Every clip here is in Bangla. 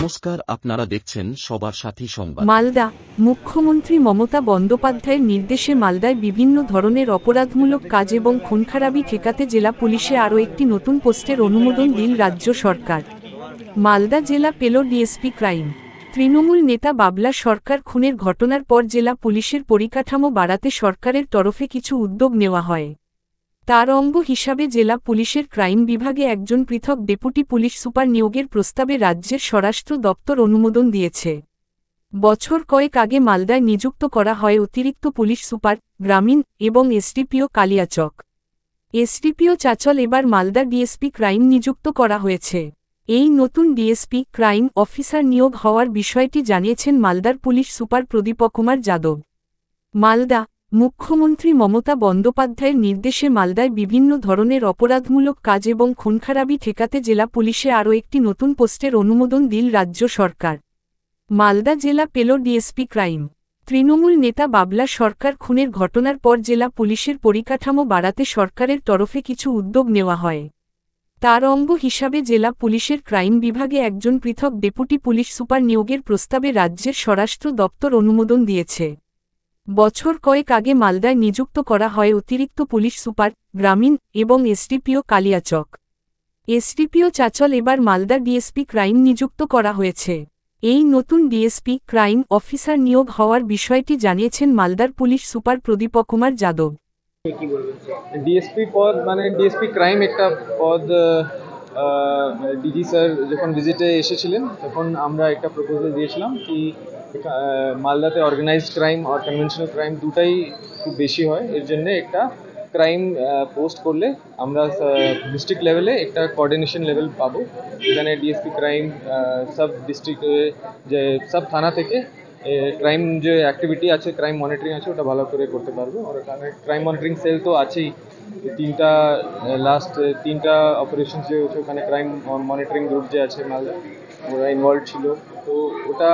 নমস্কার, আপনারা দেখছেন সবার সাথী সংবাদ। মালদা মুখ্যমন্ত্রী মমতা বন্দ্যোপাধ্যায়ের নির্দেশে মালদায় বিভিন্ন ধরনের অপরাধমূলক কাজ এবং খুনখারাবি ঠেকাতে জেলা পুলিশে আরও একটি নতুন পোস্টের অনুমোদন দিল রাজ্য সরকার। মালদা জেলা পেল ডিএসপি ক্রাইম। তৃণমূল নেতা বাবলা সরকার খুনের ঘটনার পর জেলা পুলিশের পরিকাঠামো বাড়াতে সরকারের তরফে কিছু উদ্যোগ নেওয়া হয়। তার অঙ্গ হিসাবে জেলা পুলিশের ক্রাইম বিভাগে একজন পৃথক ডেপুটি পুলিশ সুপার নিয়োগের প্রস্তাবে রাজ্যের স্বরাষ্ট্র দপ্তর অনুমোদন দিয়েছে। বছর কয়েক আগে মালদায় নিযুক্ত করা হয় অতিরিক্ত পুলিশ সুপার গ্রামীণ এবং এসডিপিও কালিয়াচক। এসডিপিও চাচল এবার মালদা ডিএসপি ক্রাইম নিযুক্ত করা হয়েছে। এই নতুন ডিএসপি ক্রাইম অফিসার নিয়োগ হওয়ার বিষয়টি জানিয়েছেন মালদার পুলিশ সুপার প্রদীপকুমার যাদব। মালদা মুখ্যমন্ত্রী মমতা বন্দ্যোপাধ্যায়ের নির্দেশে মালদায় বিভিন্ন ধরনের অপরাধমূলক কাজ এবং খুনখারাবি ঠেকাতে জেলা পুলিশে আরও একটি নতুন পোস্টের অনুমোদন দিল রাজ্য সরকার। মালদা জেলা পেল ডিএসপি ক্রাইম। তৃণমূল নেতা বাবলা সরকার খুনের ঘটনার পর জেলা পুলিশের পরিকাঠামো বাড়াতে সরকারের তরফে কিছু উদ্যোগ নেওয়া হয়। তার অঙ্গ হিসাবে জেলা পুলিশের ক্রাইম বিভাগে একজন পৃথক ডেপুটি পুলিশ সুপার নিয়োগের প্রস্তাবে রাজ্যের স্বরাষ্ট্র দপ্তর অনুমোদন দিয়েছে। বছর কয়েক আগে মালদায় নিযুক্ত করা হয় অতিরিক্ত পুলিশ সুপার গ্রামীণ এবং এসডিপিও কালিয়াচক। এসডিপিও চাচল এবার মালদা ডিএসপি ক্রাইম নিযুক্ত করা হয়েছে। এই নতুন ডিএসপি ক্রাইম অফিসার নিয়োগ হওয়ার বিষয়টি জানিয়েছেন মালদার police super Pradip Kumar Yadav. DSP পদ মানে ডিএসপি ক্রাইম একটা পদ ডিজি স্যার যখন ভিজিটে এসেছিলেন তখন আমরা একটা প্রপোজাল দিয়েছিলাম কি মালদাতে অর্গানাইজড ক্রাইম আর কনভেনশনাল ক্রাইম দুটাই খুব বেশি হয়, এর জন্য একটা ক্রাইম পোস্ট করলে আমরা ডিস্ট্রিক্ট লেভেলে একটা কোঅর্ডিনেশন লেভেল পাবো, যেখানে ডিএসপি ক্রাইম সব ডিস্ট্রিক্ট যে সব থানা থেকে ক্রাইম যে অ্যাক্টিভিটি আছে, ক্রাইম মনিটরিং আছে, ওটা ভালো করে করতে পারবো। আর ওখানে ক্রাইম মনিটরিং সেল তো আছেই, তিনটা অপারেশন যে হচ্ছে ওখানে ক্রাইম মনিটরিং গ্রুপ যে আছে মালদা, ওরা ইনভলভ ছিল। তো ওটা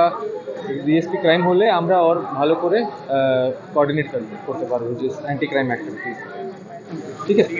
ডিএসপি ক্রাইম হলে আমরা ওর ভালো করে কোঅর্ডিনেট করতে পারবো যে অ্যান্টি ক্রাইম অ্যাক্টিভিটিস। ঠিক আছে।